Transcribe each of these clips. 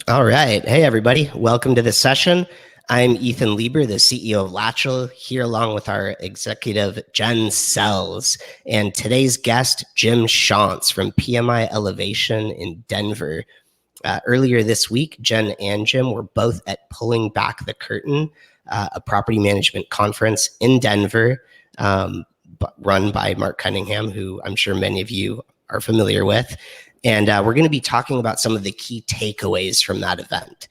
All right. Hey, everybody. Welcome to this session. I'm Ethan Lieber, the CEO of Latchel, here along with our executive, Jen Sells, and today's guest, Jim Shonts from PMI Elevation in Denver. Earlier this week, Jen and Jim were both at Pulling Back the Curtain, a property management conference in Denver, run by Marc Cunningham, who I'm sure many of you are familiar with. And we're going to be talking about some of the key takeaways from that event.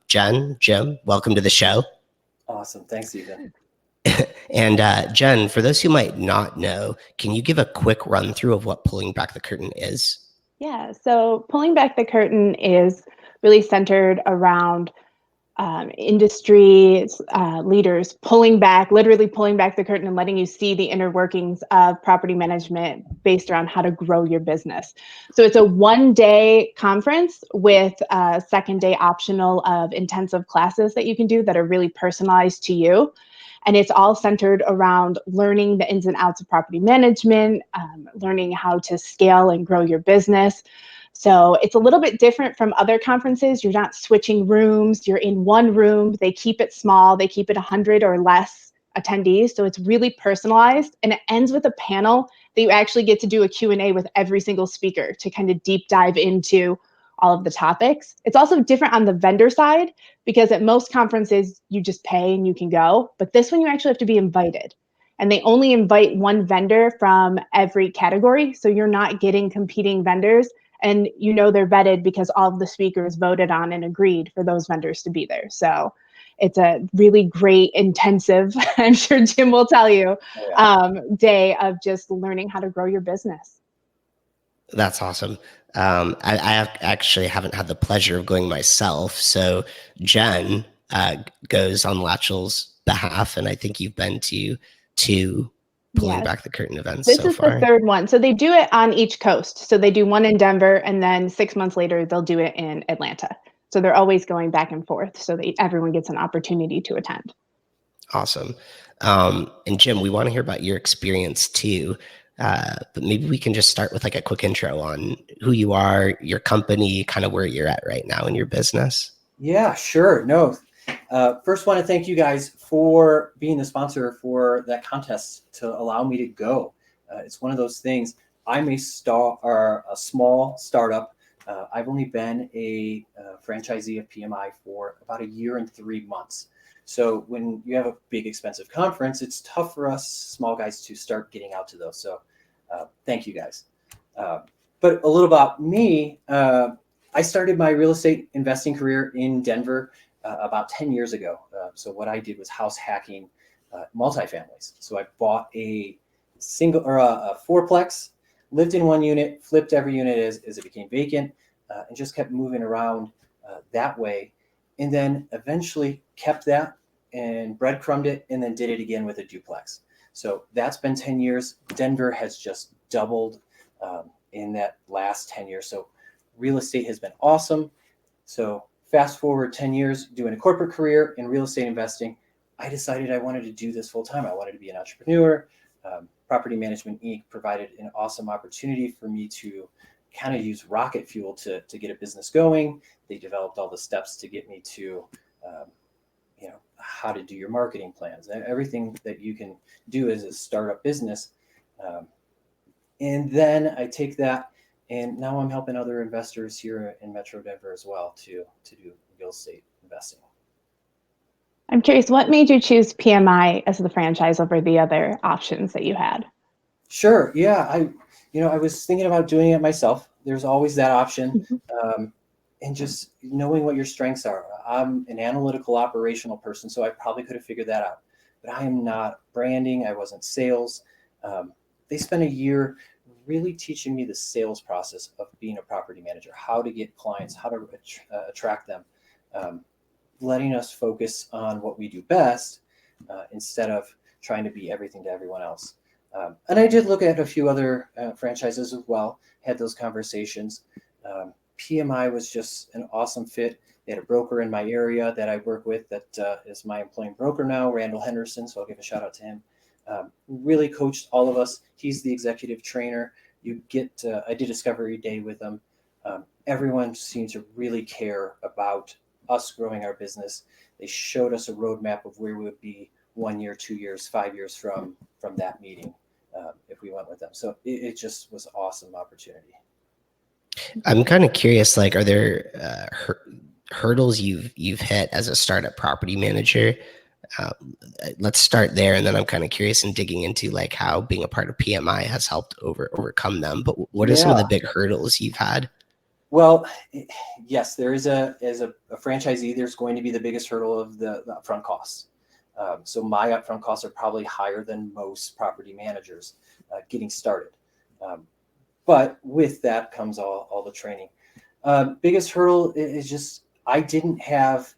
Jen, Jim, welcome to the show. Awesome. Thanks, Ethan. And Jen, for those who might not know, can you give a quick run through of what Pulling Back the Curtain is? Yeah, so Pulling Back the Curtain is really centered around industry leaders literally pulling back the curtain and letting you see the inner workings of property management based around how to grow your business. So it's a one-day conference with a second day optional of intensive classes that you can do that are really personalized to you. And it's all centered around learning the ins and outs of property management, learning how to scale and grow your business. So it's a little bit different from other conferences. You're not switching rooms. You're in one room. They keep it small. They keep it 100 or less attendees. So it's really personalized. And it ends with a panel that you actually get to do a Q&A with every single speaker to kind of deep dive into all of the topics. It's also different on the vendor side because at most conferences, you just pay and you can go. But this one, you actually have to be invited. And they only invite one vendor from every category. So you're not getting competing vendors. And you know they're vetted because all of the speakers voted on and agreed for those vendors to be there. So it's a really great, intensive, I'm sure Jim will tell you, day of just learning how to grow your business. That's awesome. I actually haven't had the pleasure of going myself. So Jen goes on Latchel's behalf, and I think you've been to Pulling Back the Curtain events this so far. This is the third one. So they do it on each coast. So they do one in Denver, and then 6 months later, they'll do it in Atlanta. So they're always going back and forth so that everyone gets an opportunity to attend. Awesome. And Jim, we want to hear about your experience too. But maybe we can just start with like a quick intro on who you are, your company, kind of where you're at right now in your business. Yeah, sure. No. First, want to thank you guys for being the sponsor for that contest to allow me to go. It's one of those things. I'm a small startup. I've only been a franchisee of PMI for about 1 year and 3 months. So when you have a big, expensive conference, it's tough for us small guys to start getting out to those. So thank you guys. But a little about me. I started my real estate investing career in Denver about 10 years ago. So what I did was house hacking multifamilies. So I bought a single or a fourplex, lived in one unit, flipped every unit as it became vacant, and just kept moving around that way. And then eventually kept that and breadcrumbed it and then did it again with a duplex. So that's been 10 years. Denver has just doubled in that last 10 years. So real estate has been awesome. So fast forward 10 years doing a corporate career in real estate investing, I decided I wanted to do this full time. I wanted to be an entrepreneur. Property Management Inc. provided an awesome opportunity for me to kind of use rocket fuel to get a business going. They developed all the steps to get me to, how to do your marketing plans, everything that you can do as a startup business. And then I take that, and now I'm helping other investors here in Metro Denver as well to do real estate investing. I'm curious, what made you choose PMI as the franchise over the other options that you had? Sure. Yeah. I was thinking about doing it myself. There's always that option. And just knowing what your strengths are. I'm an analytical, operational person, so I probably could have figured that out. But I am not branding. I wasn't sales. They spent 1 year really teaching me the sales process of being a property manager, how to get clients, how to attract them, letting us focus on what we do best instead of trying to be everything to everyone else. And I did look at a few other franchises as well, had those conversations. PMI was just an awesome fit. They had a broker in my area that I work with that is my employing broker now, Randall Henderson. So I'll give a shout out to him. Really coached all of us. He's the executive trainer. I did Discovery Day with him. Everyone seemed to really care about us growing our business. They showed us a roadmap of where we would be 1 year, 2 years, 5 years from that meeting if we went with them. So it just was an awesome opportunity. I'm kind of curious, like, are there hurdles you've hit as a startup property manager? Let's start there, and then I'm kind of curious in digging into like how being a part of PMI has helped overcome them. But what are some of the big hurdles you've had? Well, yes, there is as a franchisee, there's going to be the biggest hurdle of the upfront costs. So my upfront costs are probably higher than most property managers getting started. But with that comes all the training. Biggest hurdle is just I didn't have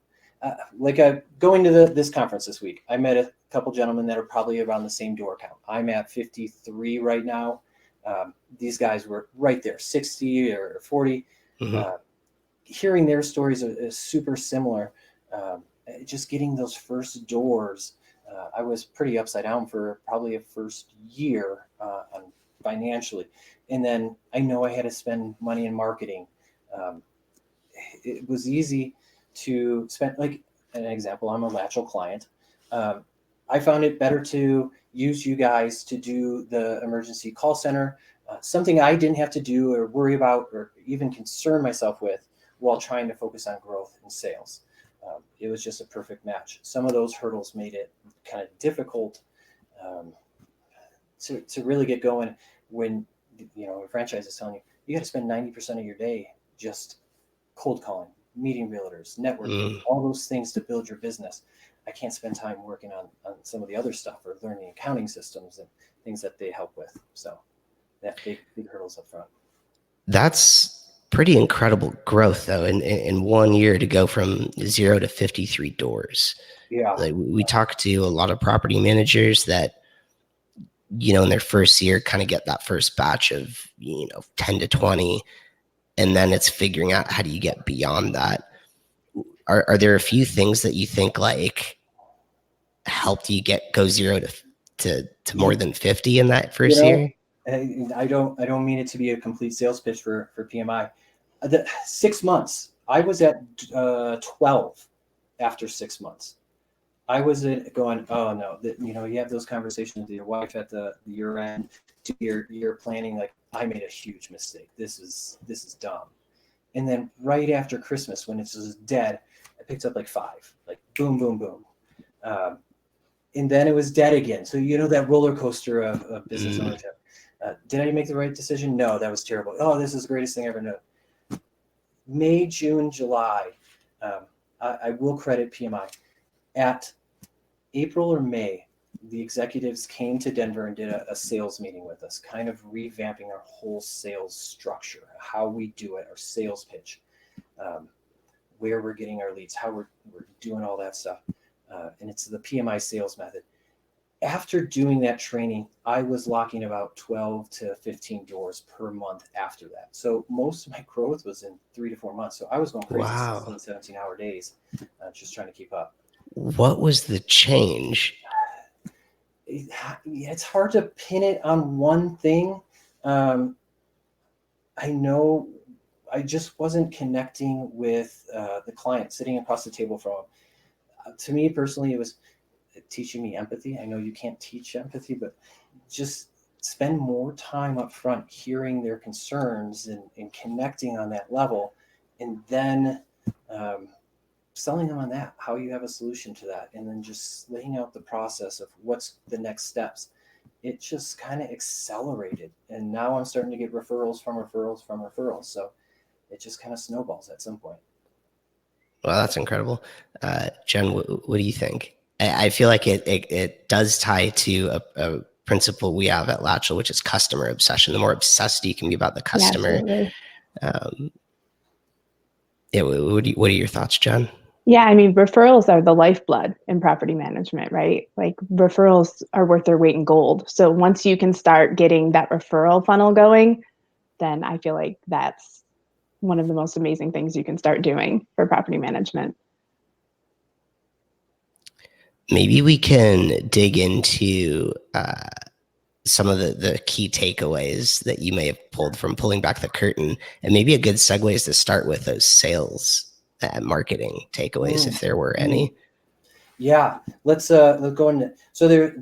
going to this conference this week. I met a couple gentlemen that are probably around the same door count. I'm at 53 right now. These guys were right there, 60 or 40. Mm-hmm. Hearing their stories is super similar. Just getting those first doors, I was pretty upside down for probably a first year financially. And then I know I had to spend money in marketing. It was easy to spend, like an example, I'm a Latchel client. I found it better to use you guys to do the emergency call center, something I didn't have to do or worry about or even concern myself with while trying to focus on growth and sales. It was just a perfect match. Some of those hurdles made it kind of difficult to really get going when, a franchise is telling you got to spend 90% of your day just cold calling, meeting realtors, networking, all those things to build your business. I can't spend time working on some of the other stuff or learning accounting systems and things that they help with. So that big hurdles up front. That's pretty incredible growth, though, in 1 year to go from 0 to 53 doors. Yeah. Like, we talk to a lot of property managers that, in their first year kind of get that first batch of, 10 to 20, and then it's figuring out how do you get beyond that. Are there a few things that you think like helped you go 0 to more than 50 in that first year? I don't mean it to be a complete sales pitch for PMI. The 6 months, I was at 12 after 6 months. I was going, oh no, you have those conversations with your wife at the year end, to your planning. Like, I made a huge mistake. This is dumb. And then right after Christmas, when it's just dead, I picked up like 5, like boom, boom, boom. And then it was dead again. So, that roller coaster of business ownership. Did I make the right decision? No, that was terrible. Oh, this is the greatest thing I ever knew. May, June, July, I will credit PMI. At April or May, the executives came to Denver and did a sales meeting with us, kind of revamping our whole sales structure, how we do it, our sales pitch, where we're getting our leads, how we're doing all that stuff. And it's the PMI sales method. After doing that training, I was locking about 12 to 15 doors per month after that. So most of my growth was in 3 to 4 months. So I was going crazy, wow. 16, 17-hour days, just trying to keep up. What was the change? It's hard to pin it on one thing. I know I just wasn't connecting with the client sitting across the table from him. To me personally, it was teaching me empathy. I know you can't teach empathy, but just spend more time up front hearing their concerns and connecting on that level, and then selling them on that, how you have a solution to that, and then just laying out the process of what's the next steps. It just kind of accelerated, and now I'm starting to get referrals from referrals. So it just kind of snowballs at some point. Well, that's incredible. Jen, what do you think? I feel like it does tie to a principle we have at Latchel, which is customer obsession. The more obsessed you can be about the customer. Yeah, what are your thoughts, Jen? Yeah, I mean, referrals are the lifeblood in property management, right? Like, referrals are worth their weight in gold. So once you can start getting that referral funnel going, then I feel like that's one of the most amazing things you can start doing for property management. Maybe we can dig into some of the key takeaways that you may have pulled from pulling back the curtain, and maybe a good segue is to start with those sales marketing takeaways, if there were any. Yeah, let's go into. So there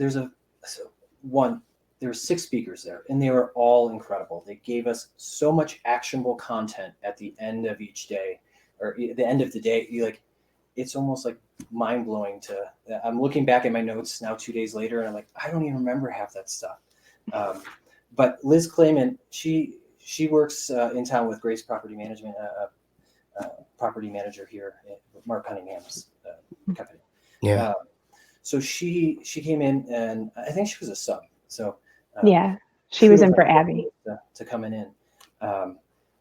were 6 speakers there, and they were all incredible. They gave us so much actionable content at the end of each day, or the end of the day. It's almost like mind blowing I'm looking back at my notes now 2 days later, and I'm like, I don't even remember half that stuff. But Liz Clayman, she works in town with Grace Property Management, property manager here at Marc Cunningham's company. Yeah. So she came in, and I think she was a sub. So she was in for Abby to coming in. But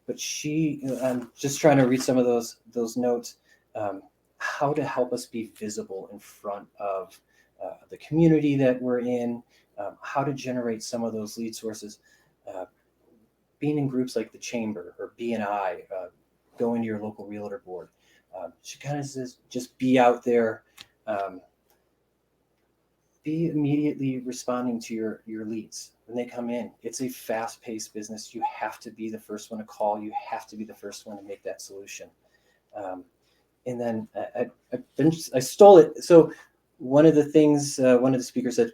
I'm just trying to read some of those notes. How to help us be visible in front of the community that we're in, how to generate some of those lead sources, being in groups like the Chamber or BNI, going to your local realtor board. She kind of says, just be out there, be immediately responding to your leads when they come in. It's a fast-paced business. You have to be the first one to call. You have to be the first one to make that solution. And then I stole it. So one of the things, one of the speakers said,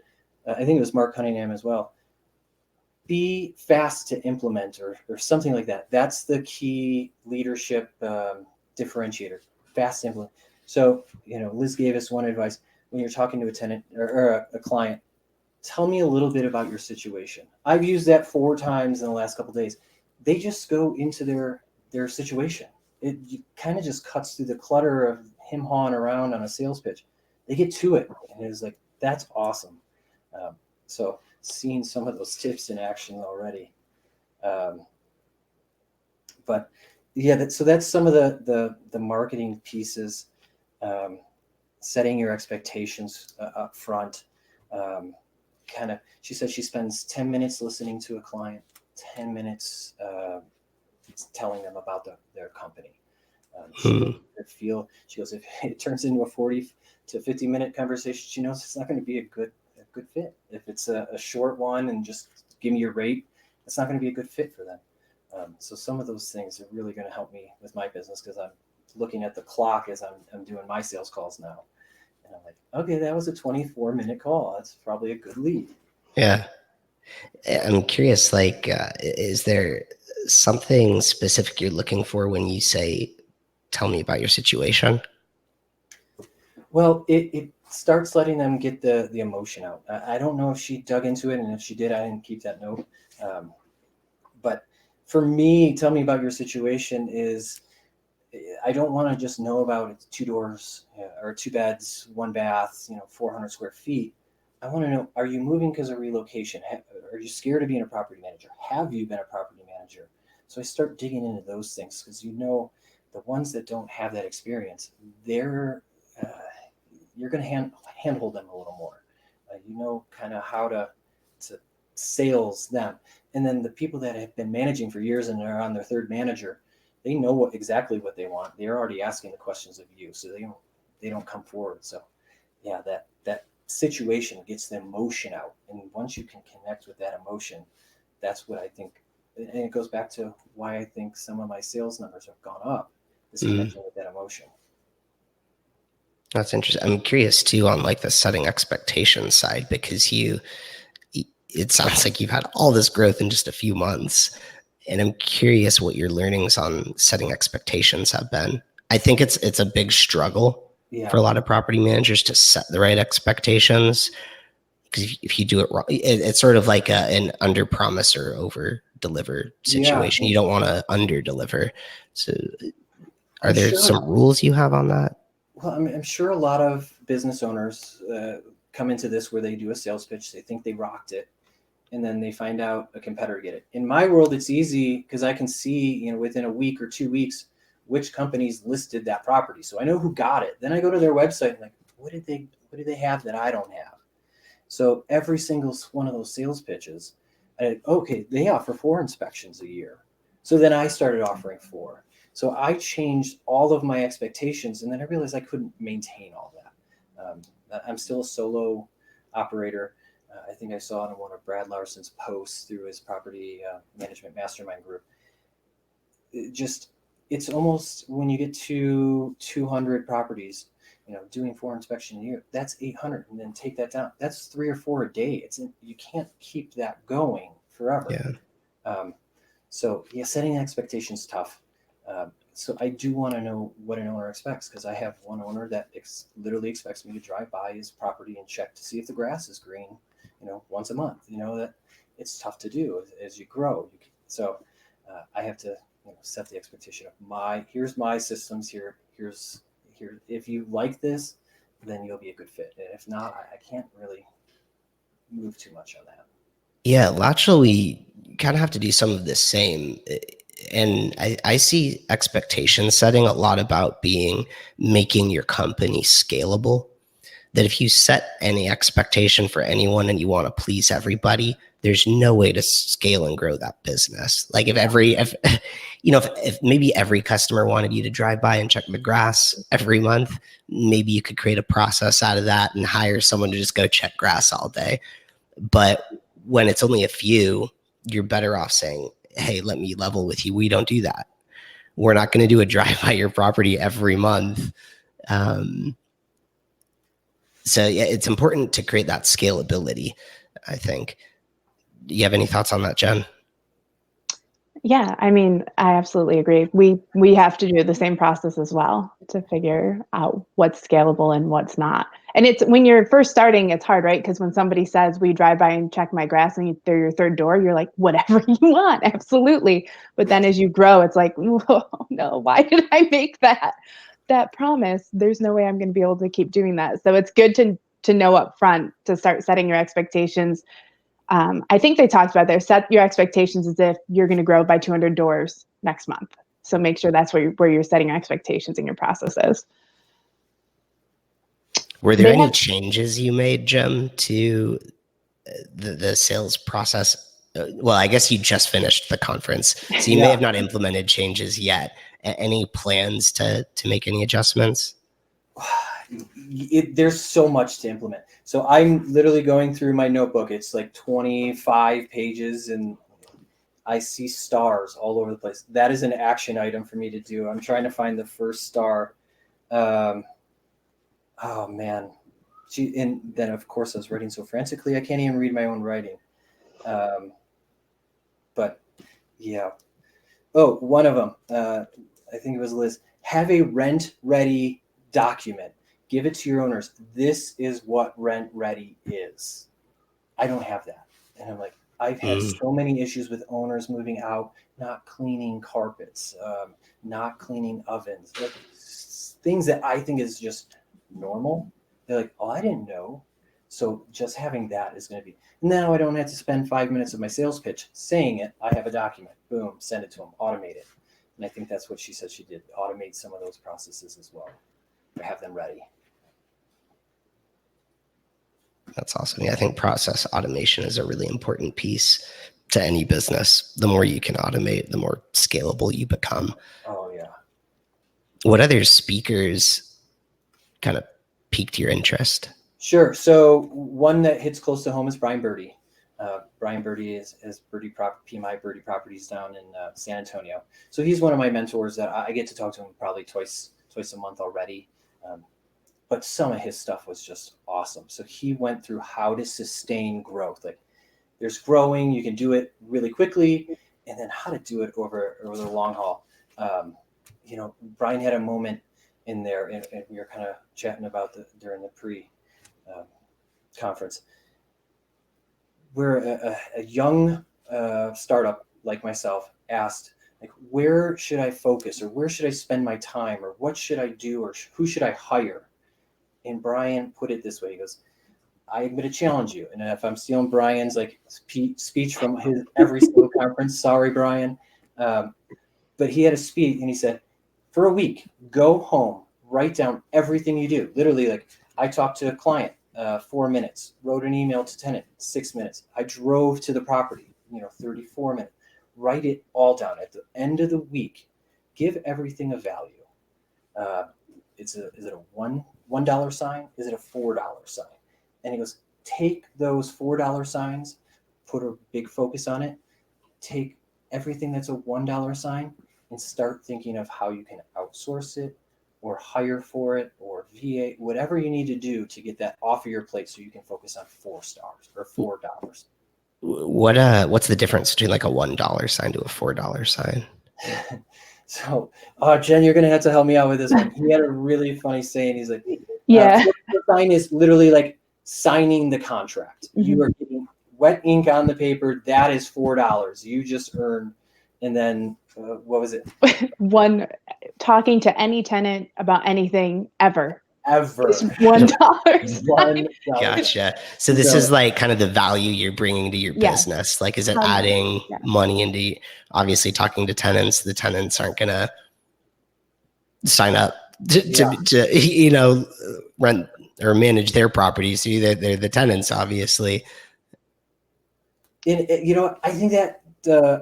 I think it was Marc Cunningham as well, be fast to implement or something like that. That's the key leadership differentiator, fast to implement. So, Liz gave us one advice when you're talking to a tenant or a client, tell me a little bit about your situation. I've used that 4 times in the last couple of days. They just go into their situation. It kind of just cuts through the clutter of him hawing around on a sales pitch. They get to it, and it's like, that's awesome. So seeing some of those tips in action already. But yeah, so that's some of the marketing pieces, setting your expectations up front. She said she spends 10 minutes listening to a client, 10 minutes telling them about their company. She goes, if it turns into a 40 to 50 minute conversation, she knows it's not going to be a good fit. If it's a short one and just give me your rate, it's not going to be a good fit for them. So some of those things are really going to help me with my business, because I'm looking at the clock as I'm doing my sales calls now. And I'm like, okay, that was a 24-minute call. That's probably a good lead. Yeah. I'm curious, is there something specific you're looking for when you say, tell me about your situation? Well, it starts letting them get the emotion out. I don't know if she dug into it, and if she did, I didn't keep that note. But for me, tell me about your situation is, I don't want to just know about it's 2 doors or 2 beds, 1 bath, 400 square feet. I want to know, are you moving because of relocation? Are you scared of being a property manager? Have you been a property manager? So I start digging into those things, because the ones that don't have that experience, you're going to handhold them a little more. Kind of how to sales them. And then the people that have been managing for years and are on their 3rd manager, they know exactly what they want. They're already asking the questions of you, so they don't come forward. So yeah, that situation gets the emotion out, and once you can connect with that emotion, that's what I think. And it goes back to why I think some of my sales numbers have gone up, is connecting with that emotion. That's interesting. I'm curious too on the setting expectations side, because it sounds like you've had all this growth in just a few months. And I'm curious what your learnings on setting expectations have been. I think it's a big struggle for a lot of property managers to set the right expectations, because if you do it wrong, it's sort of like an under promise or over deliver situation. You don't want to under deliver. So are there some rules you have on that? Well, I'm sure a lot of business owners come into this where they do a sales pitch. They think they rocked it, and then they find out a competitor get it. In my world, it's easy, because I can see, within a week or 2 weeks, which companies listed that property. So I know who got it. Then I go to their website and like, what did they have that I don't have? So every single one of those sales pitches, okay, they offer 4 inspections a year. So then I started offering 4. So I changed all of my expectations, and then I realized I couldn't maintain all that. I'm still a solo operator. I think I saw it in one of Brad Larson's posts through his property management mastermind group. It's almost when you get to 200 properties, doing 4 inspections a year, that's 800, and then take that down. That's 3 or 4 a day. You can't keep that going forever. Yeah. So setting expectations tough. So I do want to know what an owner expects, because I have one owner that literally expects me to drive by his property and check to see if the grass is green, once a month. That it's tough to do as you grow. So I have to set the expectation of here's my systems here. If you like this, then you'll be a good fit. And if not, I can't really move too much on that. Yeah, Latchel, we kind of have to do some of the same. And I see expectation setting a lot about making your company scalable. That if you set any expectation for anyone and you want to please everybody, there's no way to scale and grow that business. Like if maybe every customer wanted you to drive by and check the grass every month, maybe you could create a process out of that and hire someone to just go check grass all day. But when it's only a few, you're better off saying, hey, let me level with you. We don't do that. We're not going to do a drive by your property every month. So yeah, it's important to create that scalability, I think. Do you have any thoughts on that, Jen? Yeah, I mean, I absolutely agree. We have to do the same process as well to figure out what's scalable and what's not. And it's when you're first starting, it's hard, right? Because when somebody says, "We drive by and check my grass," and they're your third door, you're like, "Whatever you want, absolutely." But then as you grow, it's like, "Whoa, no, why did I make that promise? There's no way I'm going to be able to keep doing that." So it's good to know up front to start setting your expectations. I think they talked about there, set your expectations as if you're going to grow by 200 doors next month. So make sure that's where you're setting your expectations in your processes. Were there any changes you made, Jim, to the sales process? Well, I guess you just finished the conference, so you may have not implemented changes yet. Any plans to make any adjustments? There's so much to implement. So I'm literally going through my notebook. It's like 25 pages, and I see stars all over the place. That is an action item for me to do. I'm trying to find the first star. Oh man. And then of course I was writing so frantically, I can't even read my own writing. But yeah. Oh, one of them, I think it was Liz, have a rent ready document. Give it to your owners. This is what rent ready is. I don't have that. And I'm like, I've had so many issues with owners moving out, not cleaning carpets, not cleaning ovens, like things that I think is just normal. They're like, oh, I didn't know. So just having that is going to be, now I don't have to spend 5 minutes of my sales pitch saying it. I have a document, boom, send it to them, automate it. And I think that's what she said she did, automate some of those processes as well, to have them ready. That's awesome. Yeah, I think process automation is a really important piece to any business. The more you can automate, the more scalable you become. Oh, yeah. What other speakers kind of piqued your interest? Sure. One that hits close to home is Brian Birdie. Brian Birdie is PMI Birdie Properties down in San Antonio. So he's one of my mentors that I get to talk to him probably twice a month already. But some of his stuff was just awesome. So he went through how to sustain growth. Like there's growing, you can do it really quickly, and then how to do it over the long haul. Brian had a moment in there, and we were kind of chatting about during the pre-conference. Where a young startup like myself asked, like, where should I focus, or where should I spend my time, or what should I do, or who should I hire? And Brian put it this way. He goes, I'm going to challenge you. And if I'm stealing Brian's like speech from his every single conference, sorry, Brian. But he had a speech and he said, for a week, go home, write down everything you do. Literally, like I talked to a client 4 minutes, wrote an email to tenant 6 minutes. I drove to the property, 34 minutes. Write it all down. At the end of the week, give everything a value. Is it a $1 sign? Is it a $4 sign? And he goes, take those $4 signs, put a big focus on it, take everything that's a $1 sign and start thinking of how you can outsource it or hire for it or VA, whatever you need to do to get that off of your plate so you can focus on 4 stars or $4. What's the difference between like a $1 sign to a $4 sign? So, Jen, you're going to have to help me out with this one. He had a really funny saying. He's like, Yeah. the sign is literally like signing the contract. Mhm. You are getting wet ink on the paper. That is $4. You just earn. And then what was it? One, talking to any tenant about anything ever. Ever. It's $1. $1. Gotcha. So this is like kind of the value you're bringing to your Yes. business. Like, is it How much? adding Yeah. money into, obviously talking to tenants, the tenants aren't going to sign up to rent or manage their properties. So they're the tenants, obviously. And, I think that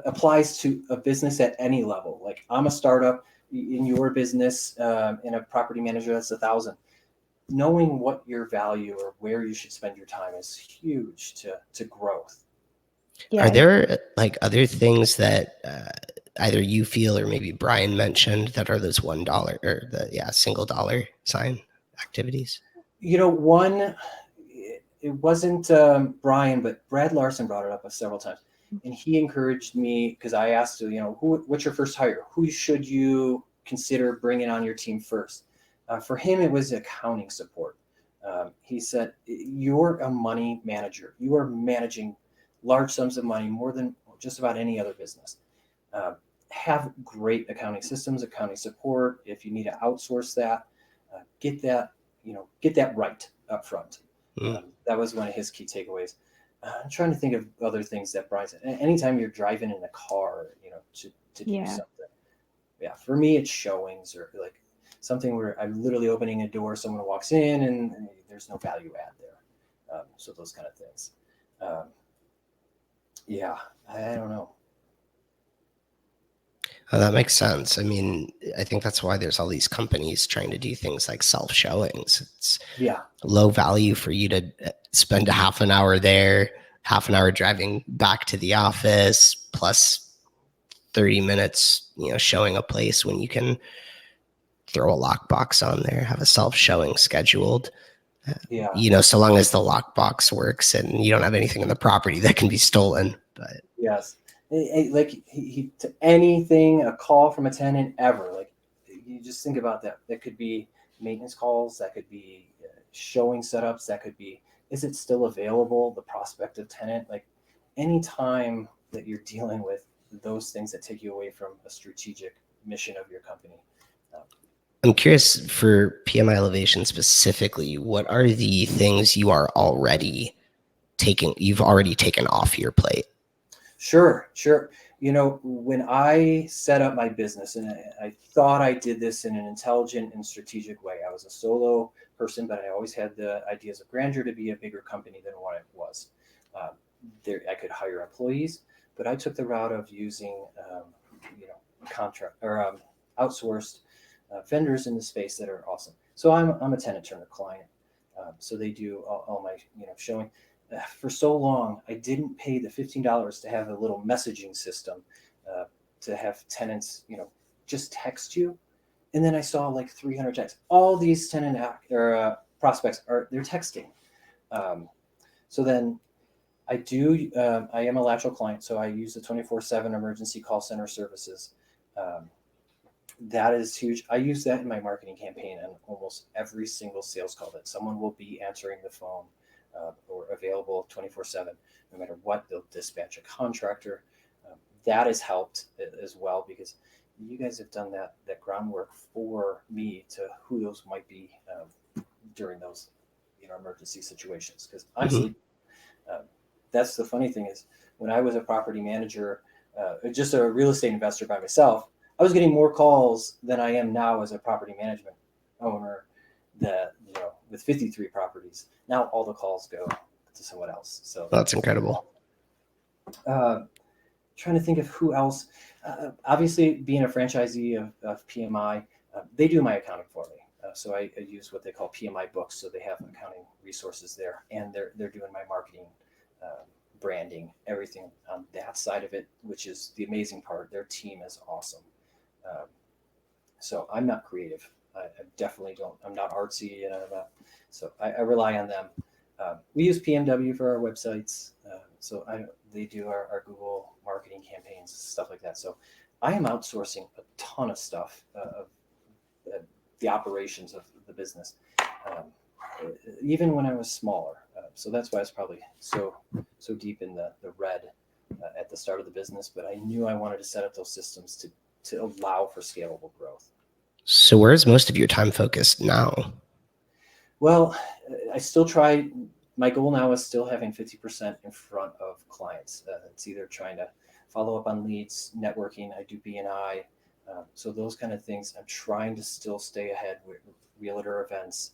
applies to a business at any level. Like, I'm a startup in your business, in a property manager, that's 1,000. Knowing what your value or where you should spend your time is huge to growth. Yeah. Are there like other things that either you feel or maybe Brian mentioned that are those $1 or the single dollar sign activities? One, it wasn't Brian, but Brad Larson brought it up several times, and he encouraged me because I asked, what's your first hire? Who should you consider bringing on your team first? For him, it was accounting support. He said, you're a money manager. You are managing large sums of money more than just about any other business. Have great accounting systems, accounting support. If you need to outsource that, get that right up front. That was one of his key takeaways. I'm trying to think of other things that Brian said. Anytime you're driving in a car, to do something. Yeah, for me, it's showings or like something where I'm literally opening a door, someone walks in, and there's no value add there. So those kind of things. Yeah, I don't know. Oh, that makes sense. I mean, I think that's why there's all these companies trying to do things like self-showings. It's low value for you to spend a half an hour there, half an hour driving back to the office, plus 30 minutes, showing a place when you can throw a lockbox on there, have a self-showing scheduled. So long as the lockbox works and you don't have anything in the property that can be stolen. But yes. Like he to anything, a call from a tenant ever, like you just think about that. That could be maintenance calls, that could be showing setups, that could be, is it still available? The prospective tenant, like any time that you're dealing with those things that take you away from a strategic mission of your company. I'm curious for PMI Elevation specifically, what are the things you've already taken off your plate? Sure. When I set up my business, and I thought I did this in an intelligent and strategic way. I was a solo person, but I always had the ideas of grandeur to be a bigger company than what it was. I could hire employees, but I took the route of using, contract or outsourced vendors in the space that are awesome. So I'm a tenant turner client. So they do all my, showing. For so long, I didn't pay the $15 to have a little messaging system to have tenants, just text you. And then I saw like 300 texts. All these tenant prospects they're texting. So then I am a lateral client, so I use the 24/7 emergency call center services. That is huge. I use that in my marketing campaign on almost every single sales call that someone will be answering the phone. Or available 24/7, no matter what. They'll dispatch a contractor. That has helped as well because you guys have done that groundwork for me to who those might be during those emergency situations. Because honestly, that's the funny thing is when I was a property manager, just a real estate investor by myself, I was getting more calls than I am now as a property management owner. That with 53 properties now, all the calls go to someone else. So that's incredible. Trying to think of who else. Obviously, being a franchisee of PMI, they do my accounting for me. So I use what they call PMI books. So they have accounting resources there, and they're doing my marketing, branding, everything on that side of it, which is the amazing part. Their team is awesome. Um, so I'm not creative. I definitely don't. I'm not artsy, and I'm not. So I rely on them. We use PMW for our websites. They do our Google marketing campaigns, stuff like that. So I am outsourcing a ton of stuff of the operations of the business, um, even when I was smaller. So that's why I was probably so deep in the red at the start of the business. But I knew I wanted to set up those systems to allow for scalable growth. So where's most of your time focused now? Well, I still try. My goal now is still having 50% in front of clients. It's either trying to follow up on leads, networking. I do BNI. So those kind of things. I'm trying to still stay ahead with realtor events,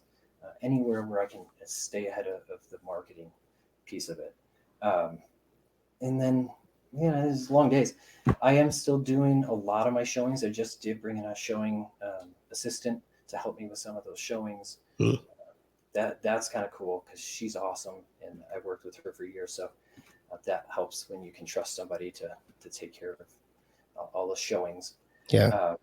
anywhere where I can stay ahead of the marketing piece of it. And then, it's long days. I am still doing a lot of my showings. I just did bring in a showing assistant to help me with some of those showings. Mm. That's kind of cool because she's awesome, and I've worked with her for years. So that helps when you can trust somebody to take care of all the showings. Yeah.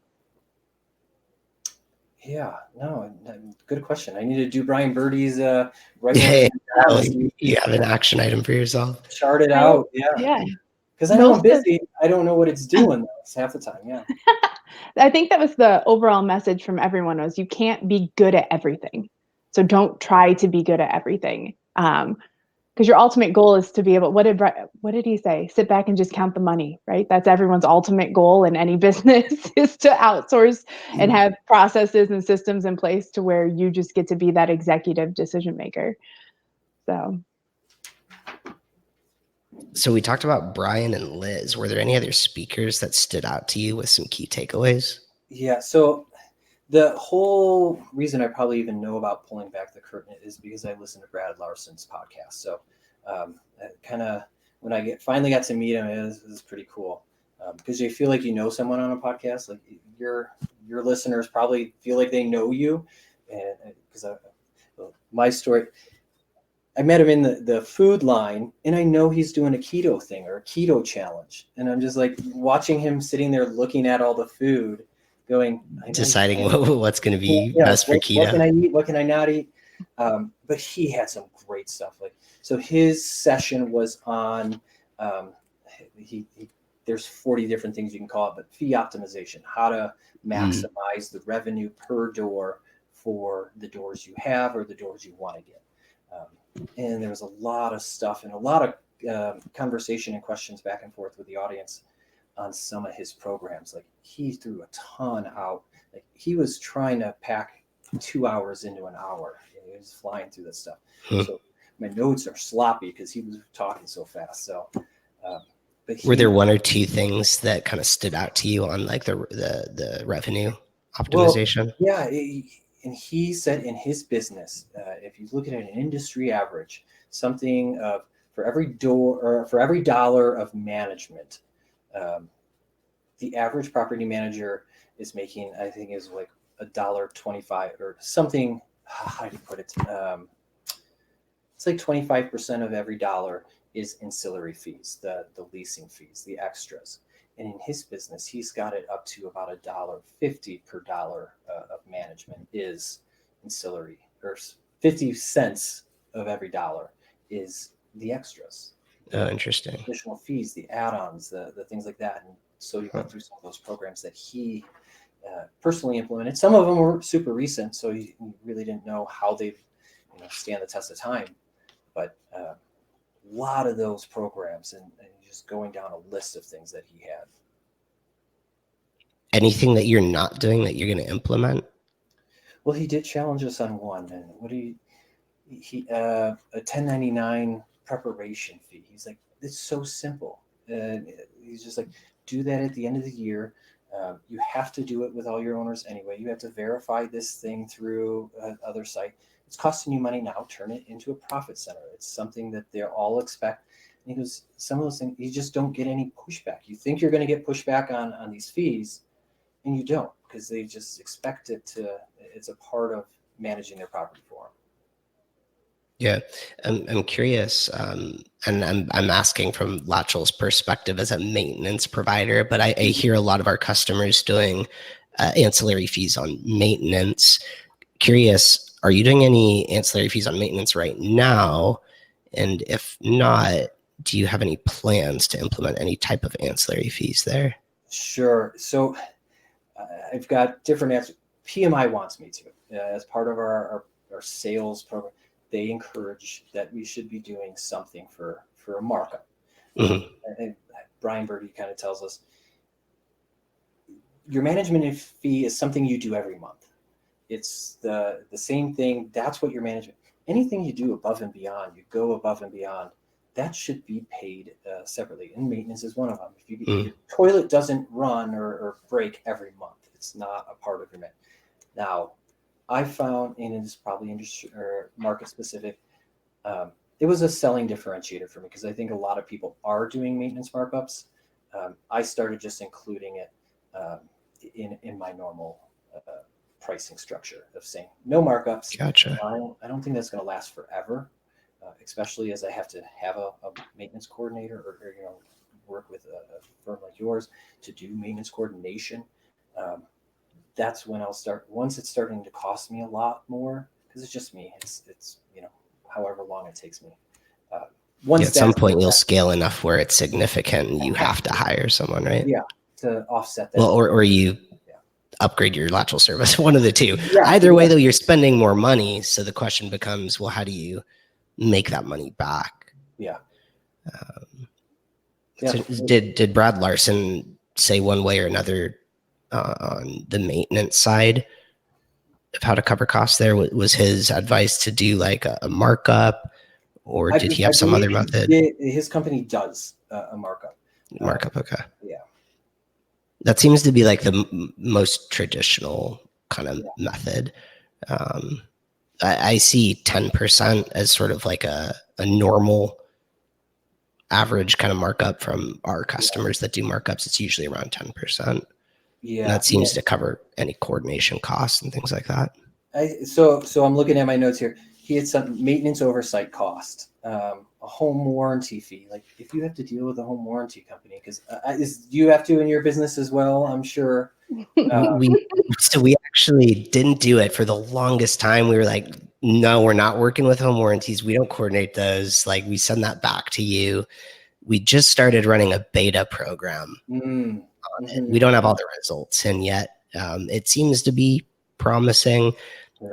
Good question. I need to do Brian Birdie's right. Yeah. You have an action item for yourself. Chart it out. Yeah. Because I know I'm busy. I don't know what it's doing though. It's half the time. Yeah. I think that was the overall message from everyone was you can't be good at everything. So don't try to be good at everything. Because your ultimate goal is to be able, what did he say? Sit back and just count the money, right? That's everyone's ultimate goal in any business is to outsource and have processes and systems in place to where you just get to be that executive decision maker. So we talked about Brian and Liz. Were there any other speakers that stood out to you with some key takeaways? Yeah. So the whole reason I probably even know about Pulling Back the Curtain is because I listened to Brad Larson's podcast. So when I finally got to meet him, it was pretty cool because you feel like you know someone on a podcast. Like your listeners probably feel like they know you, and because my story. I met him in the food line, and I know he's doing a keto thing or a keto challenge. And I'm just like watching him sitting there looking at all the food, going, deciding what's going to be best for keto. What can I eat? What can I not eat? But he had some great stuff. So his session was on, there's 40 different things you can call it, but fee optimization, how to maximize the revenue per door for the doors you have or the doors you want to get. And there was a lot of stuff and a lot of conversation and questions back and forth with the audience on some of his programs. Like he threw a ton out. Like he was trying to pack 2 hours into an hour. He was flying through this stuff. So my notes are sloppy because he was talking so fast. So, were there one or two things that kind of stood out to you on like the revenue optimization? Well, yeah. And he said in his business, if you look at an industry average, something for every door or for every dollar of management, the average property manager is making, I think, is like $1.25 or something. How do you put it? It's like 25% of every dollar is ancillary fees, the leasing fees, the extras. And in his business, he's got it up to about $1.50 per dollar of management is ancillary, or 50 cents of every dollar is the extras. Oh, interesting. Additional fees, the add-ons, the things like that. And so you went through some of those programs that he personally implemented. Some of them were super recent, so you really didn't know how they stand the test of time. But a lot of those programs and just going down a list of things that he had. Anything that you're not doing that you're going to implement? Well, he did challenge us on one. And what do you, a 1099 preparation fee. He's like, it's so simple. And he's just like, do that at the end of the year. You have to do it with all your owners anyway. You have to verify this thing through other site. It's costing you money now. Turn it into a profit center. It's something that they all expect. And he goes, some of those things, you just don't get any pushback. You think you're going to get pushback on these fees, and you don't, because they just expect it's a part of managing their property for them. Yeah, I'm curious, and I'm asking from Latchel's perspective as a maintenance provider, but I hear a lot of our customers doing ancillary fees on maintenance. Curious, are you doing any ancillary fees on maintenance right now? And if not, do you have any plans to implement any type of ancillary fees there? Sure. So I've got different answers. PMI wants me to, as part of our sales program. They encourage that we should be doing something for a markup. Mm-hmm. And Brian Birdie kind of tells us your management fee is something you do every month. It's the same thing. That's what your management. Anything you do above and beyond, you go above and beyond. That should be paid separately. And maintenance is one of them. If your toilet doesn't run or break every month, it's not a part of your maintenance. Now, I found, and it is probably industry or market specific, it was a selling differentiator for me because I think a lot of people are doing maintenance markups. I started just including it in my normal pricing structure of saying no markups. Gotcha. I don't think that's going to last forever, especially as I have to have a maintenance coordinator or work with a firm like yours to do maintenance coordination. That's when I'll start. Once it's starting to cost me a lot more, because it's just me. It's however long it takes me. At some point, you'll scale enough where it's significant, and you have to hire someone, right? Yeah, to offset that. Well, or you upgrade your Latchel service. One of the two. Yeah, either way, though, you're spending more money. So the question becomes, well, how do you make that money back? Yeah. So did Brad Larson say one way or another on the maintenance side of how to cover costs there? Was his advice to do like a markup, or did he have some other method? His company does a markup. Markup, okay. Yeah. That seems to be like the most traditional kind of method. I see 10% as sort of like a normal average kind of markup from our customers that do markups. It's usually around 10%. Yeah. And that seems to cover any coordination costs and things like that. So I'm looking at my notes here. He had some maintenance oversight cost, a home warranty fee. Like if you have to deal with a home warranty company, because you have to in your business as well, I'm sure. We actually didn't do it for the longest time. We were like, no, we're not working with home warranties. We don't coordinate those. Like we send that back to you. We just started running a beta program. We don't have all the results in yet. It seems to be promising,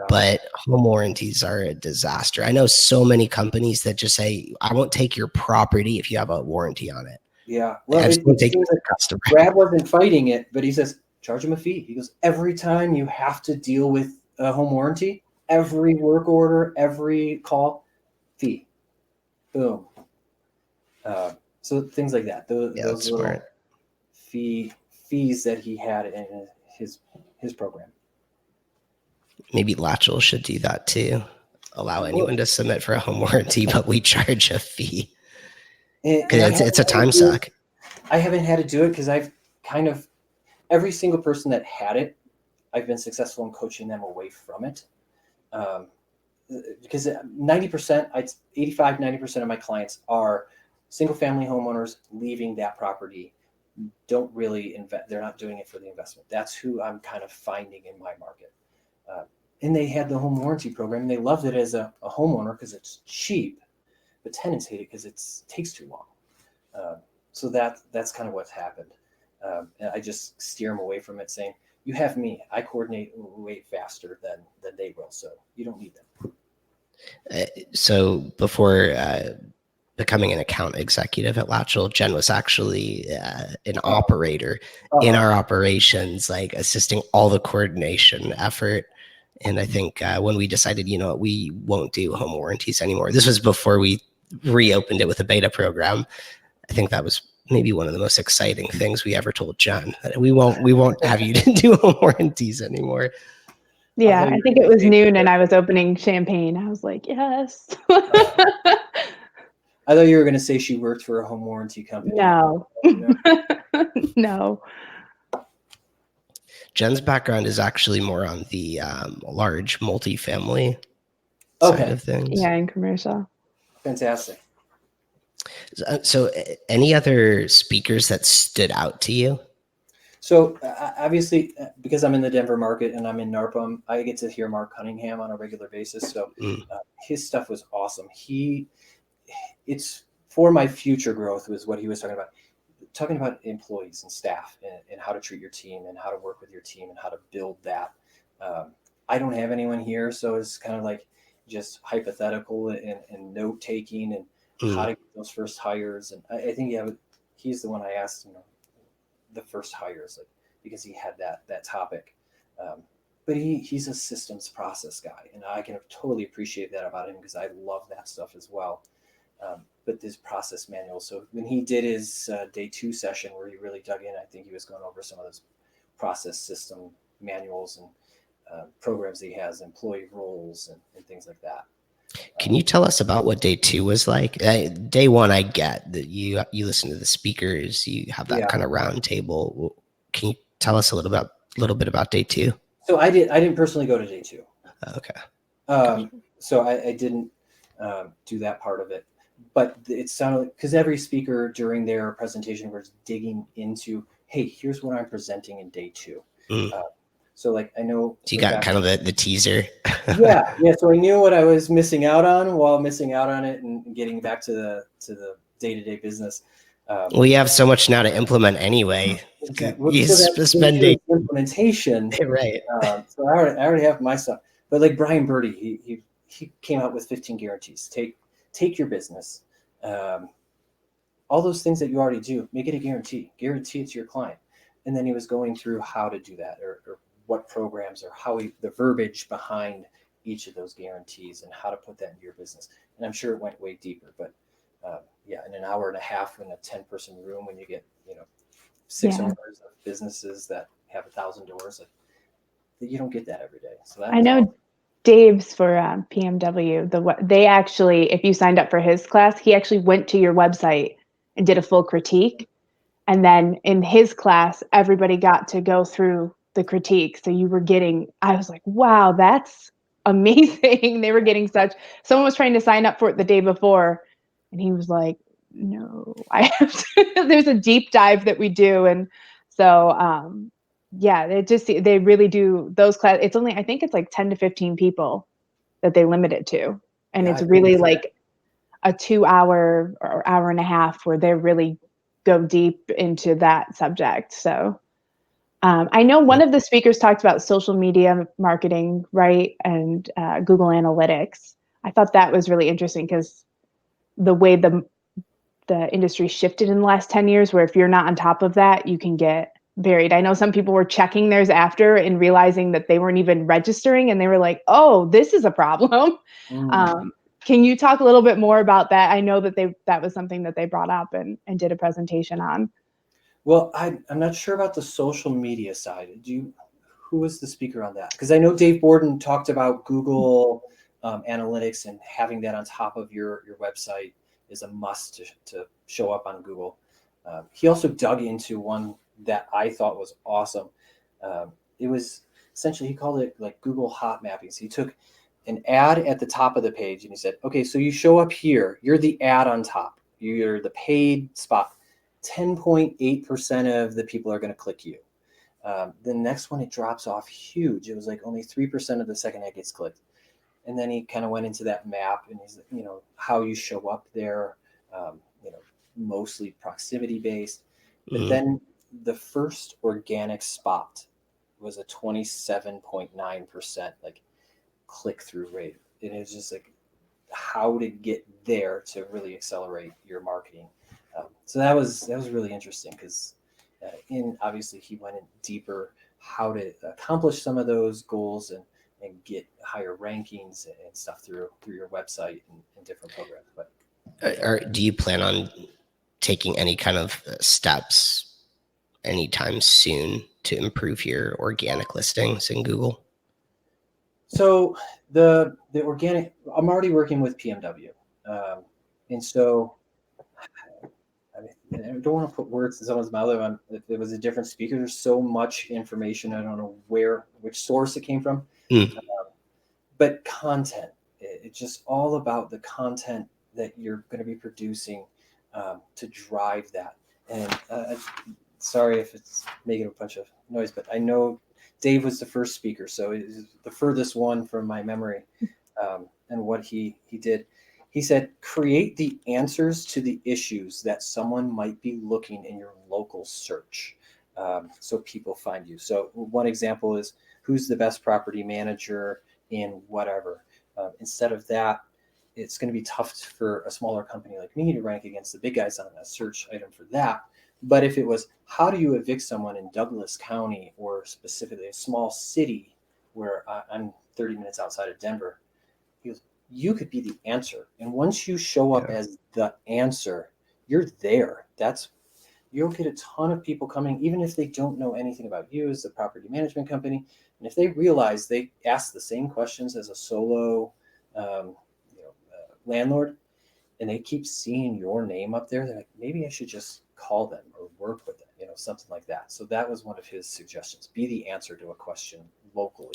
but home warranties are a disaster. I know so many companies that just say, I won't take your property if you have a warranty on it. Yeah. Well, it seems like customer. Brad wasn't fighting it, but he says, charge him a fee. He goes, every time you have to deal with a home warranty, every work order, every call, fee. Boom. So things like that. Those little fees that he had in his program. Maybe Latchel should do that too. Allow anyone to submit for a home warranty, but we charge a fee. Because it's a time suck. I haven't had to do it because I've kind of, every single person that had it, I've been successful in coaching them away from it. Because 90%, 85, 90% of my clients are single family homeowners leaving that property, don't really invest. They're not doing it for the investment. That's who I'm kind of finding in my market. And they had the home warranty program. And they loved it as a homeowner because it's cheap, but tenants hate it because it takes too long. So that's kind of what's happened. And I just steer them away from it, saying, you have me. I coordinate way faster than they will. So you don't need them. So before becoming an account executive at Latchel, Jen was actually an operator in our operations, like assisting all the coordination effort. And I think when we decided, we won't do home warranties anymore. This was before we reopened it with a beta program. I think that was maybe one of the most exciting things we ever told Jen, that we won't have you do home warranties anymore. Yeah, I think it was noon and I was opening champagne. I was like, yes. I thought you were going to say she worked for a home warranty company. No. No. Jen's background is actually more on the large multifamily side Okay, of things. Yeah, in commercial. fantastic. So any other speakers that stood out to you? So obviously, because I'm in the Denver market and I'm in NARPM, I get to hear Marc Cunningham on a regular basis. So his stuff was awesome. It's for my future growth was what he was talking about employees and staff and how to treat your team and how to work with your team and how to build that. I don't have anyone here, so it's kind of like just hypothetical and note taking and how to get those first hires. And I think he's the one I asked, the first hires, like, because he had that topic. But he's a systems process guy, and I can totally appreciate that about him because I love that stuff as well. But this process manual. So when he did his day 2 session where he really dug in, I think he was going over some of those process system manuals and programs that he has, employee roles and things like that. Can you tell us about what day 2 was like? Day 1, I get that you listen to the speakers, you have that kind of round table. Can you tell us a little bit about day 2? So I didn't personally go to day 2. Okay. So I didn't do that part of it, but it sounded like, because every speaker during their presentation was digging into, hey, here's what I'm presenting in day 2. So like I know. So you got kind of the teaser. yeah. So I knew what I was missing out on while missing out on it and getting back to the day-to-day business. Well, you have so much now to implement anyway. Exactly. You So spend day implementation. right. So I already have my stuff. But like Brian Birdie, he came out with 15 guarantees. Take your business, all those things that you already do, make it a guarantee. Guarantee it to your client. And then he was going through how to do that or what programs or the verbiage behind each of those guarantees and how to put that into your business. And I'm sure it went way deeper, but in an hour and a half in a 10-person room, when you get, 6 owners of businesses that have 1,000 doors, you don't get that every day. So I know awesome. Dave's for PMW. They actually, if you signed up for his class, he actually went to your website and did a full critique. And then in his class, everybody got to go through the critique. So I was like, wow, that's amazing. They were getting someone was trying to sign up for it the day before. And he was like, no, I have to. There's a deep dive that we do. And so, they really do those class. It's only, I think it's like 10 to 15 people that they limit it to. And it's really like a 2-hour or hour and a half where they really go deep into that subject. So I know one of the speakers talked about social media marketing, right? And Google Analytics. I thought that was really interesting because the way the industry shifted in the last 10 years, where if you're not on top of that, you can get buried. I know some people were checking theirs after and realizing that they weren't even registering, and they were like, oh, this is a problem. Can you talk a little bit more about that? I know that that was something that they brought up and did a presentation on. Well, I'm not sure about the social media side. Who was the speaker on that? Because I know Dave Borden talked about Google Analytics and having that on top of your website is a must to show up on Google. He also dug into one that I thought was awesome. It was essentially, he called it like Google hot mapping. So he took an ad at the top of the page and he said, okay, so you show up here, you're the ad on top, you're the paid spot. 10.8% of the people are going to click you. The next one, it drops off huge. It was like only 3% of the second ad gets clicked. And then he kind of went into that map and he's, how you show up there, mostly proximity based. But then the first organic spot was a 27.9% like click through rate. And it's just like how to get there to really accelerate your marketing. So that was really interesting because obviously he went in deeper how to accomplish some of those goals and get higher rankings and stuff through your website and different programs. But do you plan on taking any kind of steps anytime soon to improve your organic listings in Google? So the organic, I'm already working with PMW, and so and I don't want to put words in someone's mouth. If it was a different speaker, there's so much information. I don't know which source it came from. But content, it's just all about the content that you're going to be producing to drive that. And sorry if it's making a bunch of noise, but I know Dave was the first speaker, so it's the furthest one from my memory. And what he did, he said, create the answers to the issues that someone might be looking in your local search, so people find you. So one example is, who's the best property manager in whatever. Instead of that, it's going to be tough for a smaller company like me to rank against the big guys on a search item for that. But if it was, how do you evict someone in Douglas County, or specifically a small city where I'm 30 minutes outside of Denver, you could be the answer. And once you show up as the answer, you're there. You'll get a ton of people coming, even if they don't know anything about you as the property management company. And if they realize they ask the same questions as a solo landlord, and they keep seeing your name up there, they're like, maybe I should just call them or work with them, something like that. So that was one of his suggestions: be the answer to a question locally.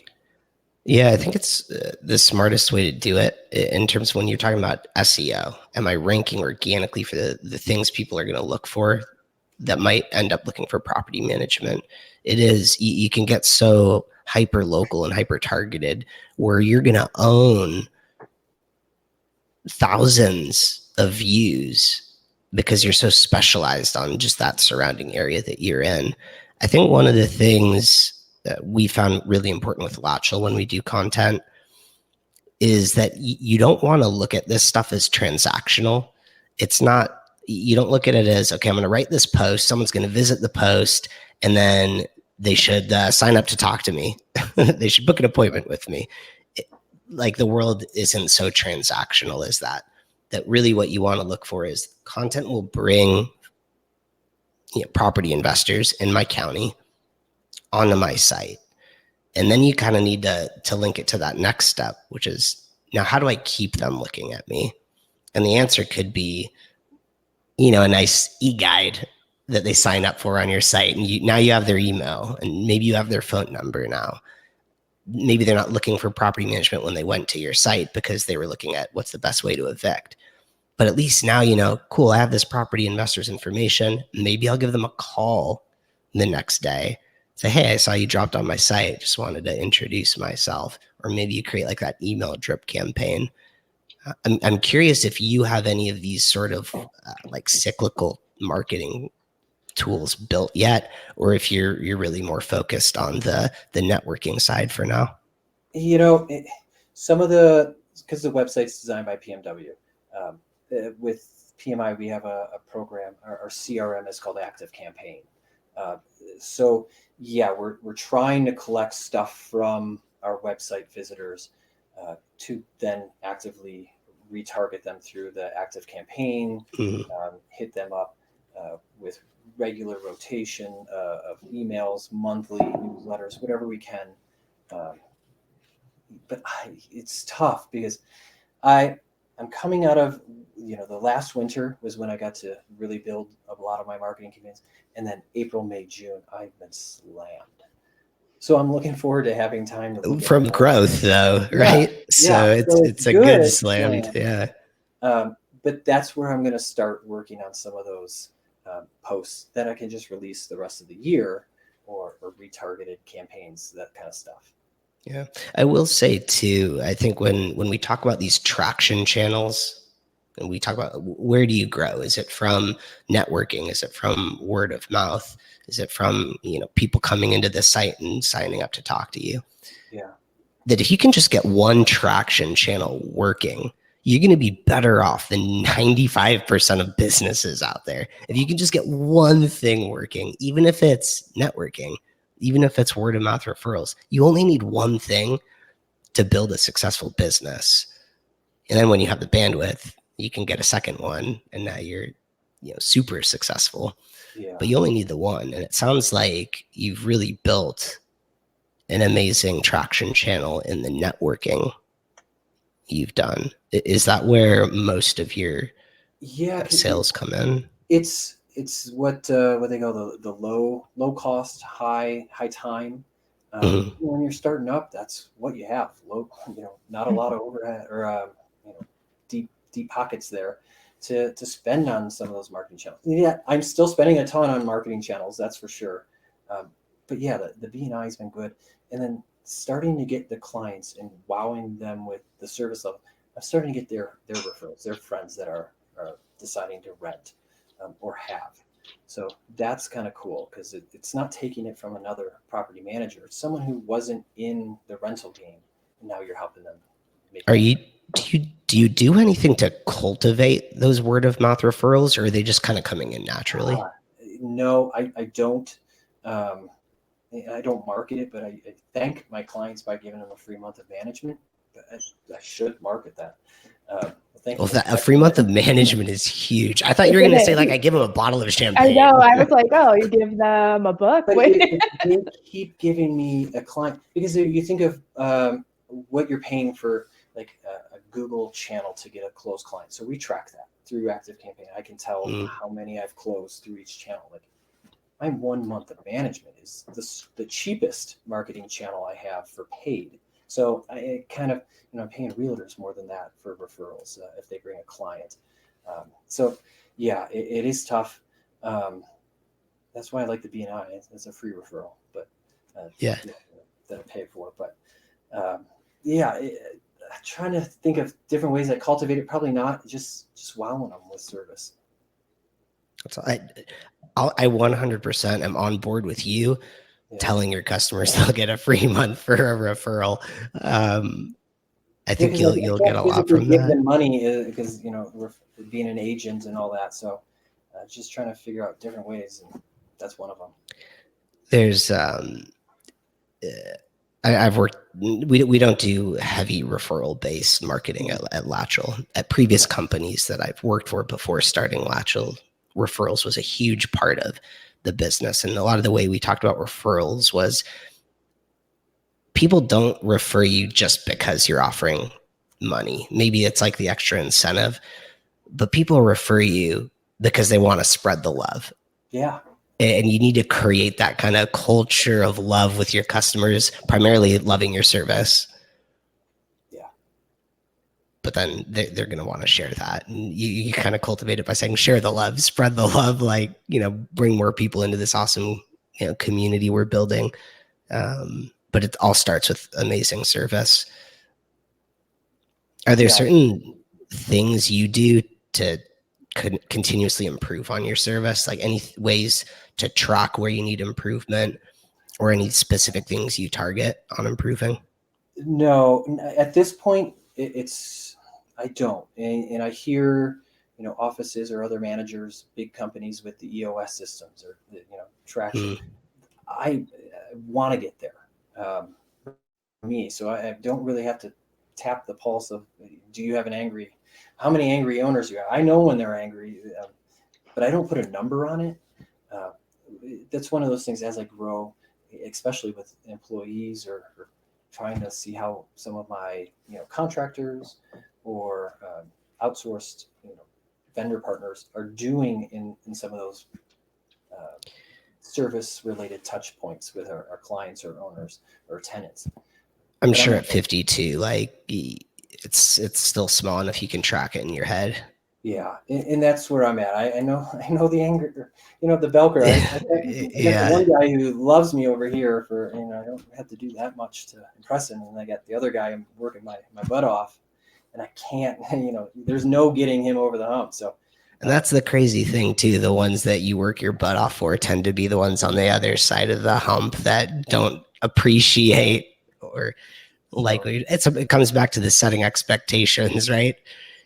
Yeah, I think it's the smartest way to do it in terms of when you're talking about SEO. Am I ranking organically for the things people are going to look for that might end up looking for property management? It is, you can get so hyper local and hyper targeted where you're going to own thousands of views because you're so specialized on just that surrounding area that you're in. I think one of the things that we found really important with Latchel when we do content is that you don't want to look at this stuff as transactional. It's not, you don't look at it as, okay, I'm going to write this post, someone's going to visit the post, and then they should sign up to talk to me. They should book an appointment with me. Like, the world isn't so transactional as that really what you want to look for is content will bring property investors in my county onto my site. And then you kind of need to link it to that next step, which is, now how do I keep them looking at me? And the answer could be, a nice e-guide that they sign up for on your site. And now you have their email, and maybe you have their phone number now. Maybe they're not looking for property management when they went to your site because they were looking at what's the best way to evict. But at least now, cool, I have this property investor's information. Maybe I'll give them a call the next day. Say, hey, I saw you dropped on my site. Just wanted to introduce myself. Or maybe you create like that email drip campaign. I'm curious if you have any of these sort of like cyclical marketing tools built yet, or if you're really more focused on the networking side for now. Some of because the website's designed by PMW. With PMI, we have a program, our CRM is called Active Campaign. So yeah, we're trying to collect stuff from our website visitors to then actively retarget them through the Active Campaign, hit them up with regular rotation of emails, monthly newsletters, whatever we can. But it's tough because I'm coming out of, the last winter was when I got to really build a lot of my marketing campaigns. And then April, May, June, I've been slammed. So I'm looking forward to having time to from growth though, right? Yeah. So it's a good slammed. Yeah. But that's where I'm going to start working on some of those posts that I can just release the rest of the year, or retargeted campaigns, that kind of stuff. Yeah. I will say too, I think when we talk about these traction channels, and we talk about where do you grow? Is it from networking? Is it from word of mouth? Is it from, people coming into the site and signing up to talk to you? Yeah. That if you can just get one traction channel working, you're going to be better off than 95% of businesses out there. If you can just get one thing working, even if it's networking, even if it's word of mouth referrals, you only need one thing to build a successful business. And then when you have the bandwidth, you can get a second one, and now you're, super successful. Yeah. But you only need the one. And it sounds like you've really built an amazing traction channel in the networking you've done. Is that where most of your sales come in? It's it's what they call the low cost, high time. Mhm. When you're starting up, that's what you have. Low, not a lot of overhead or deep pockets there to spend on some of those marketing channels. Yeah, I'm still spending a ton on marketing channels, that's for sure. But yeah, the B&I has been good, and then starting to get the clients and wowing them with the service level. I'm starting to get their referrals, their friends that are deciding to rent or have. So that's kind of cool because it's not taking it from another property manager. It's someone who wasn't in the rental game, and now you're helping them make Are that. you do you do anything to cultivate those word of mouth referrals, or are they just kind of coming in naturally? No, I don't. Um, I don't market it, but I thank my clients by giving them a free month of management. I should market that. Thank Well, you. a free month of management is huge. I thought you were It going to say like is. I give them a bottle of I champagne. know. I was like, oh, you give them a book? But Wait. they keep giving me a client because you think of what you're paying for, like a Google channel to get a closed client. So we track that through Active Campaign. I can tell Mm. how many I've closed through each channel. Like my 1 month of management is the cheapest marketing channel I have for paid. So I kind of, I'm paying realtors more than that for referrals if they bring a client. So yeah, it is tough. That's why I like the BNI. It's a free referral, but Yeah. that I pay for. But yeah, trying to think of different ways I cultivate it. Probably not just wowing them with service. That's I 100% am on board with you Yeah. telling your customers they'll get a free month for a referral. I think Yeah, you'll I get can't a lot physically from give that. them money because we're being an agent and all that. So just trying to figure out different ways, and that's one of them. There's I've worked. We don't do heavy referral based marketing at Latchel. At previous companies that I've worked for before starting Latchel, referrals was a huge part of the business, and a lot of the way we talked about referrals was people don't refer you just because you're offering money. Maybe it's like the extra incentive, but people refer you because they want to spread the love. Yeah. And you need to create that kind of culture of love with your customers, primarily loving your service. Yeah. But then they're going to want to share that. And you kind of cultivate it by saying, share the love, spread the love, like, bring more people into this awesome, community we're building. But it all starts with amazing service. Are there certain things you do to continuously improve on your service? Like any ways to track where you need improvement or any specific things you target on improving? No, at this point, I don't, and I hear, offices or other managers, big companies with the EOS systems or traction. I want to get there, for me, so I don't really have to tap the pulse of, do you have how many angry owners you have? I know when they're angry, but I don't put a number on it. Uh, that's one of those things as I grow, especially with employees or trying to see how some of my contractors or outsourced vendor partners are doing in some of those service related touch points with our clients or owners or tenants. I'm But sure at 52, like it's still small enough you can track it in your head. Yeah, and that's where I'm at. I know the anger, the Belker. I got the one guy who loves me over here for, I don't have to do that much to impress him. And I got the other guy I'm working my butt off, and I can't, there's no getting him over the hump. So, and that's the crazy thing too. The ones that you work your butt off for tend to be the ones on the other side of the hump that don't appreciate or it comes back to the setting expectations, right?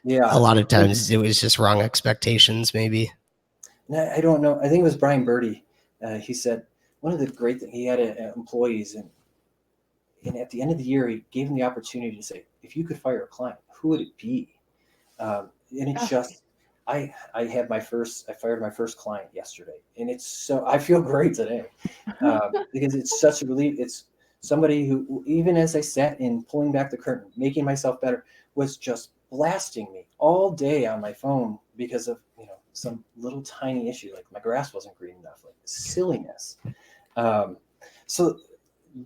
Yeah. A lot of times it was just wrong expectations, maybe. I don't know. I think it was Brian Birdie. He said one of the great things, he had employees, and at the end of the year, he gave them the opportunity to say, if you could fire a client, who would it be? And it's just, I fired my first client yesterday, and I feel great today because it's such a relief. It's somebody who, even as I sat in pulling back the curtain, making myself better, was just blasting me all day on my phone because of some little tiny issue, like my grass wasn't green enough, like silliness. So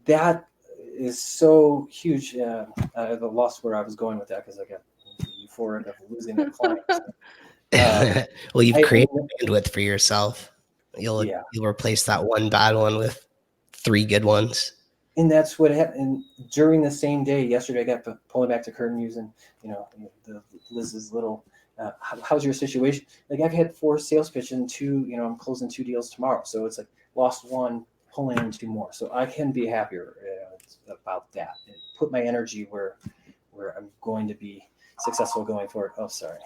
that is so huge. I lost where I was going with that because I got euphoric of losing a client. Well, you've I, created bandwidth for yourself. You'll yeah, replace that one bad one with 3 good ones. and that's what happened. And during the same day, yesterday, I got pulling back the curtain using, Liz's little, how's your situation? Like I've had 4 sales pitches and 2, I'm closing 2 deals tomorrow. So it's like lost 1, pulling in 2 more. So I can be happier about that. And put my energy where I'm going to be successful going forward. Oh, sorry.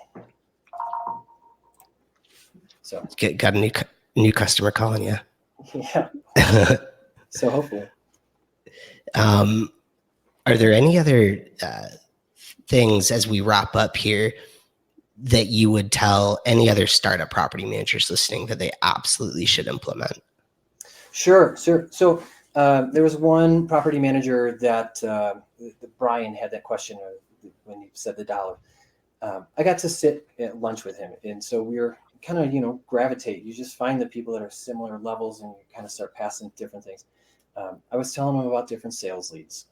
So Got a new customer calling you. yeah. So hopefully. Are there any other things as we wrap up here that you would tell any other startup property managers listening that they absolutely should implement? Sure. So there was one property manager that Brian had that question when you said the dollar. I got to sit at lunch with him, and so we were kind of gravitate. You just find the people that are similar levels, and you kind of start passing different things. I was telling him about different sales leads.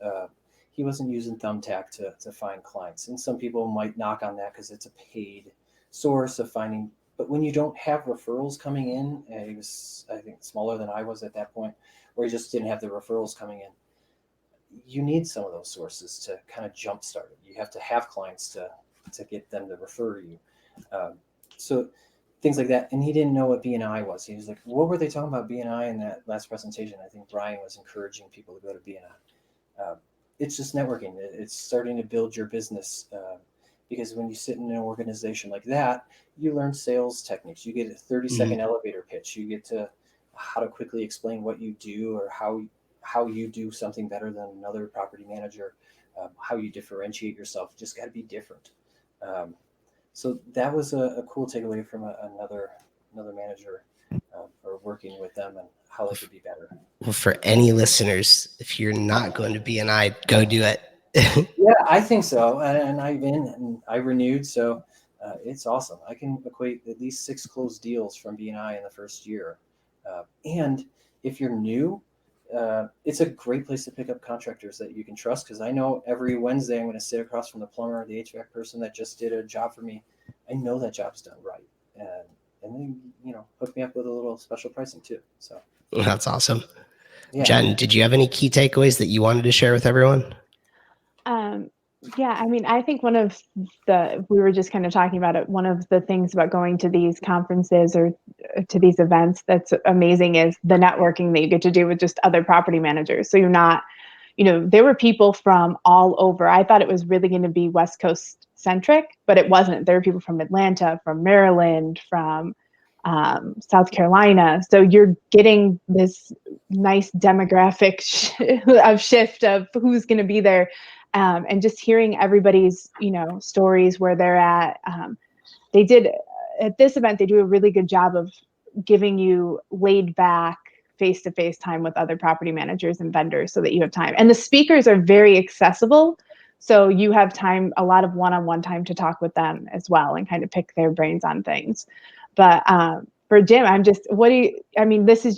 He wasn't using Thumbtack to find clients, and some people might knock on that because it's a paid source of finding. But when you don't have referrals coming in, and he was, I think, smaller than I was at that point, where he just didn't have the referrals coming in. You need some of those sources to kind of jumpstart it. You have to have clients to get them to refer you. So things like that. And he didn't know what BNI was. He was like, what were they talking about BNI in that last presentation? I think Brian was encouraging people to go to BNI. It's just networking. It's starting to build your business because when you sit in an organization like that, you learn sales techniques. You get a 30-second elevator pitch. You get to how to quickly explain what you do or how you do something better than another property manager, how you differentiate yourself. Just got to be different. So that was a cool takeaway from another manager or working with them and how they could be better. Well, for any listeners, if you're not going to BNI, go do it. Yeah, I think so. And I've been and I renewed. So it's awesome. I can equate at least 6 closed deals from BNI in the first year. And if you're new, it's a great place to pick up contractors that you can trust because I know every Wednesday I'm going to sit across from the plumber or the HVAC person that just did a job for me. I know that job's done right. And they, hook me up with a little special pricing too. So that's awesome. Yeah. Jen, did you have any key takeaways that you wanted to share with everyone? Yeah, I mean, I think we were just kind of talking about it. One of the things about going to these conferences or to these events that's amazing is the networking that you get to do with just other property managers. So you're not, there were people from all over. I thought it was really going to be West Coast centric, but it wasn't. There were people from Atlanta, from Maryland, from South Carolina. So you're getting this nice demographic shift of who's going to be there. And just hearing everybody's, stories where they're at. They did at this event, they do a really good job of giving you laid back face-to-face time with other property managers and vendors so that you have time. And the speakers are very accessible. So you have time, a lot of one-on-one time to talk with them as well and kind of pick their brains on things. But for Jim, you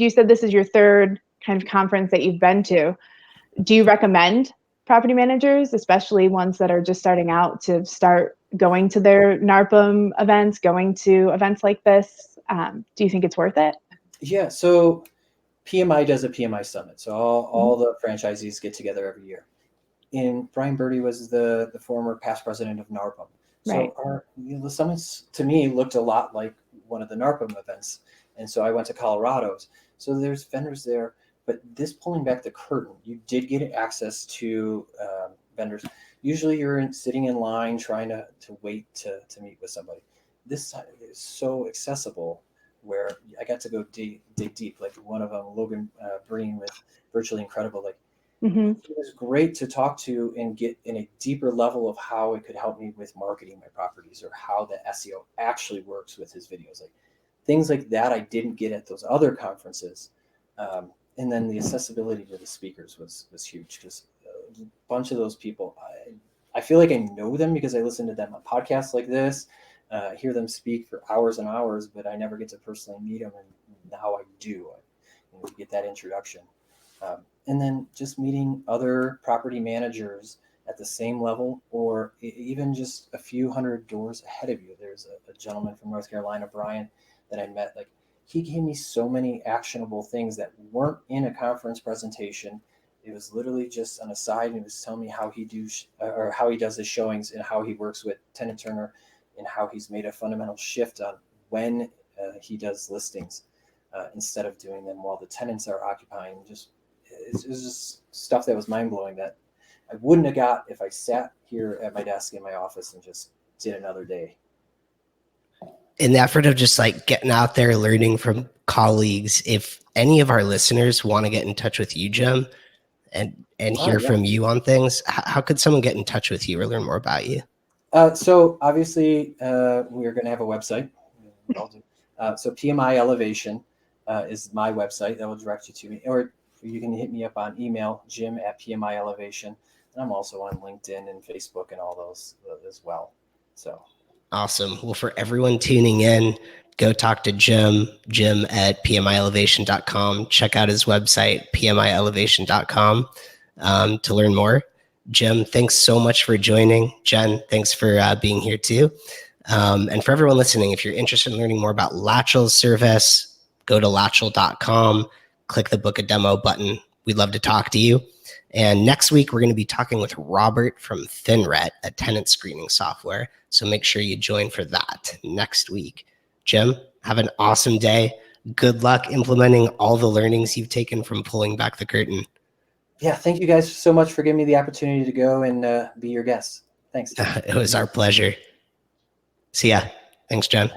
said this is your 3rd kind of conference that you've been to. Do you recommend property managers, especially ones that are just starting out, to start going to their NARPM events, going to events like this? Do you think it's worth it? Yeah. So PMI does a PMI summit. So all the franchisees get together every year. And Brian Birdie was the former past president of NARPM. So Right. the summits to me looked a lot like one of the NARPM events. And so I went to Colorado's. So there's vendors there. But this pulling back the curtain, you did get access to vendors. Usually you're sitting in line trying to wait to meet with somebody. This side is so accessible where I got to go dig deep. Like one of them, Logan Breen with Virtually Incredible. Like it was great to talk to and get in a deeper level of how it could help me with marketing my properties or how the SEO actually works with his videos. Like things like that I didn't get at those other conferences. And then the accessibility to the speakers was huge because a bunch of those people, I feel like I know them because I listen to them on podcasts like this. hear them speak for hours and hours, but I never get to personally meet them. And now I do. You get that introduction. And then just meeting other property managers at the same level, or even just a few hundred doors ahead of you. There's a gentleman from North Carolina, Brian, that I met. Like, he gave me so many actionable things that weren't in a conference presentation. It was literally just on a side, and he was telling me how he does his showings and how he works with tenant turner, and how he's made a fundamental shift on when he does listings instead of doing them while the tenants are occupying. It's just stuff that was mind blowing that I wouldn't have got if I sat here at my desk in my office and just did another day. In the effort of just like getting out there, learning from colleagues, if any of our listeners want to get in touch with you, Jim, and hear from you on things, how could someone get in touch with you or learn more about you? So obviously we're going to have a website. So PMI Elevation is my website that will direct you to me, or you can hit me up on email, jim@PMI Elevation. And I'm also on LinkedIn and Facebook and all those as well. So awesome. Well, for everyone tuning in, go talk to Jim at PMIElevation.com. Check out his website, PMIElevation.com, to learn more. Jim, thanks so much for joining. Jen, thanks for being here too. And for everyone listening, if you're interested in learning more about Latchel's service, go to Latchel.com, click the book a demo button. We'd love to talk to you. And next week, we're going to be talking with Robert from Thinret, a tenant screening software. So make sure you join for that next week. Jim, have an awesome day. Good luck implementing all the learnings you've taken from pulling back the curtain. Yeah, thank you guys so much for giving me the opportunity to go and be your guest. Thanks. It was our pleasure. See ya. Thanks, Jen.